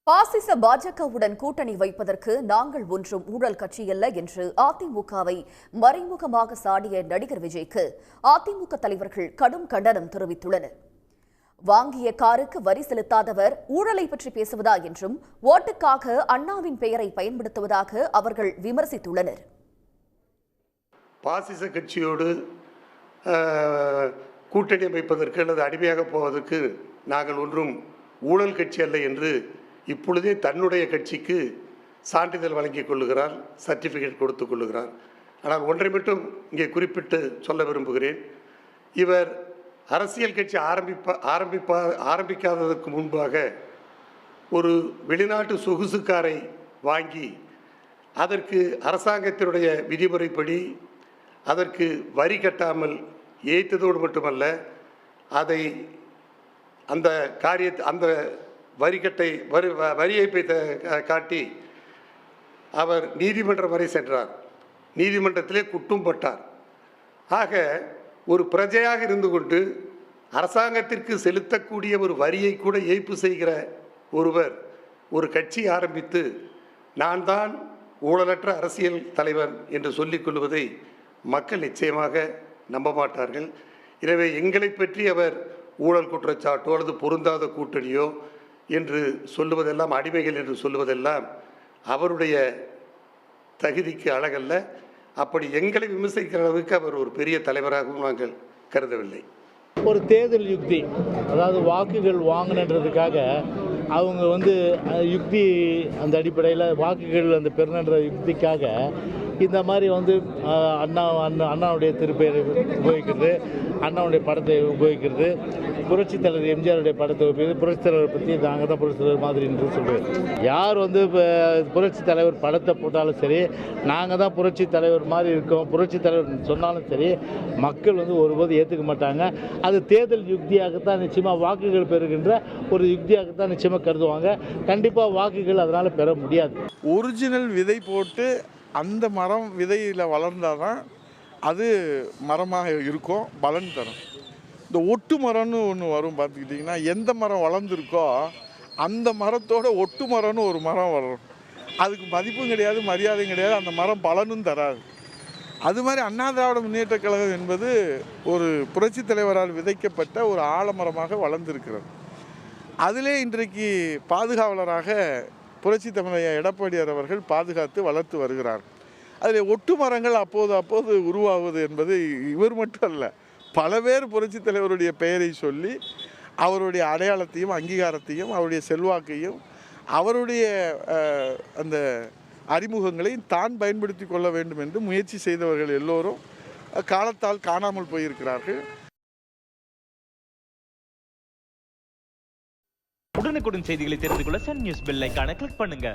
பாசிச பாஜகவுடன் கூட்டணி வைப்பதற்கு நாங்கள் ஒன்றும் ஊழல் கட்சியல்ல என்று அதிமுகவை மறைமுகமாக சாடிய நடிகர் விஜய்க்கு அதிமுக தலைவர்கள் கடும் கண்டனம் தெரிவித்துள்ளனர். வாங்கிய காருக்கு வரி செலுத்தாதவர் ஊழலை பற்றி பேசுவதா என்றும் ஓட்டுக்காக அண்ணாவின் பெயரை பயன்படுத்துவதாக அவர்கள் விமர்சித்துள்ளனர். பாசிச கட்சியோடு கூட்டணி அமைப்பதற்கு அல்லது அடிமையாக போவதற்கு நாங்கள் ஒன்றும் ஊழல் கட்சி அல்ல என்று இப்பொழுதே தன்னுடைய கட்சிக்கு சான்றிதழ் வழங்கிக் கொள்ளுகிறார், சர்டிஃபிகேட் கொடுத்து கொள்ளுகிறார். ஆனால் ஒன்றை மட்டும் இங்கே குறிப்பிட்டு சொல்ல விரும்புகிறேன். இவர் அரசியல் கட்சி ஆரம்பிக்காததற்கு முன்பாக ஒரு வெளிநாட்டு சொகுசு காரை வாங்கி அதற்கு அரசாங்கத்தினுடைய விதிமுறைப்படி அதற்கு வரி கட்டாமல் ஏய்த்ததோடு மட்டுமல்ல, அதை அந்த வரி ஏய்ப்பை காட்டி அவர் நீதிமன்றம் வரை சென்றார். நீதிமன்றத்திலே குற்றம் பட்டார். ஆக ஒரு பிரஜையாக இருந்து கொண்டு அரசாங்கத்திற்கு செலுத்தக்கூடிய ஒரு வரியை கூட ஏய்ப்பு செய்கிற ஒருவர் ஒரு கட்சி ஆரம்பித்து நான் தான் ஊழலற்ற அரசியல் தலைவர் என்று சொல்லிக் கொள்வதை மக்கள் நிச்சயமாக நம்ப மாட்டார்கள். எனவே எங்களை பற்றி அவர் ஊழல் குற்றச்சாட்டோ அல்லது பொருந்தாத கூட்டணியோ என்று சொல்லுவதெல்லாம், அடிமைகள் என்று சொல்லுவதெல்லாம் அவருடைய தகுதிக்கு அழகல்ல. அப்படி எங்களை விமர்சிக்கிற அளவுக்கு அவர் ஒரு பெரிய தலைவராகவும் நாங்கள் கருதவில்லை. ஒரு தேர்தல் யுக்தி, அதாவது வாக்குகள் வாங்கினன்றதுக்காக அவங்க யுக்தி, அந்த அடிப்படையில் வாக்குகள் அந்த பெருநன்ற யுக்திக்காக இந்த மாதிரி அண்ணாவுடைய திருப்பெயரை உபயோகிக்கிறது, அண்ணாவுடைய படத்தை உபயோகிக்கிறது, புரட்சித் தலைவர் எம்ஜிஆருடைய படத்தை உபயோகிக்கிறது, புரட்சித் தலைவர் பற்றி நாங்கள் தான் புரட்சித் தலைவர் மாதிரி என்று சொல்லுவேன். யார் இப்போ புரட்சித் தலைவர் படத்தை போட்டாலும் சரி, நாங்கள் தான் புரட்சித் தலைவர் மாதிரி இருக்கோம், புரட்சித் தலைவர் சொன்னாலும் சரி, மக்கள் ஒருபோது ஏற்றுக்க மாட்டாங்க. அது தேர்தல் யுக்தியாகத்தான் நிச்சயமாக வாக்குகள் பெறுகின்ற ஒரு யுக்தியாகத்தான் நிச்சயமாக கருதுவாங்க. கண்டிப்பாக வாக்குகள் அதனால் பெற முடியாது. ஒரிஜினல் விதை போட்டு அந்த மரம் விதையில் வளர்ந்தால் தான் அது மரமாக இருக்கும், பலன் தரும். இந்த ஒட்டு மரம்னு ஒன்று வரும் பார்த்துக்கிட்டிங்கன்னா, எந்த மரம் வளர்ந்துருக்கோ அந்த மரத்தோட ஒட்டு மரம்னு ஒரு மரம் வரும். அதுக்கு மதிப்பும் கிடையாது, மரியாதையும் கிடையாது, அந்த மரம் பலனும் தராது. அது மாதிரி அண்ணா திராவிட முன்னேற்ற கழகம் என்பது ஒரு புரட்சித் தலைவரால் விதைக்கப்பட்ட ஒரு ஆலமரமாக வளர்ந்திருக்கிறது. அதிலே இன்றைக்கு பாதுகாவலராக புரட்சி தமிழர் எடப்பாடியார் அவர்கள் பாதுகாத்து வளர்த்து வருகிறார். அதில் ஒட்டு மரங்கள் அப்போது உருவாகுவது என்பது இவர் மட்டும் அல்ல, பல பேர் புரட்சி தலைவருடைய பெயரை சொல்லி அவருடைய அடையாளத்தையும் அங்கீகாரத்தையும் அவருடைய செல்வாக்கையும் அவருடைய அந்த அறிமுகங்களையும் தான் பயன்படுத்தி கொள்ள வேண்டும் என்று முயற்சி செய்தவர்கள் எல்லோரும் காலத்தால் காணாமல் போயிருக்கிறார்கள். உடனுக்குடன் செய்திகளை தெரிந்து கொள்ள சன் நியூஸ் பெல் ஐகானை கிளிக் பண்ணுங்க.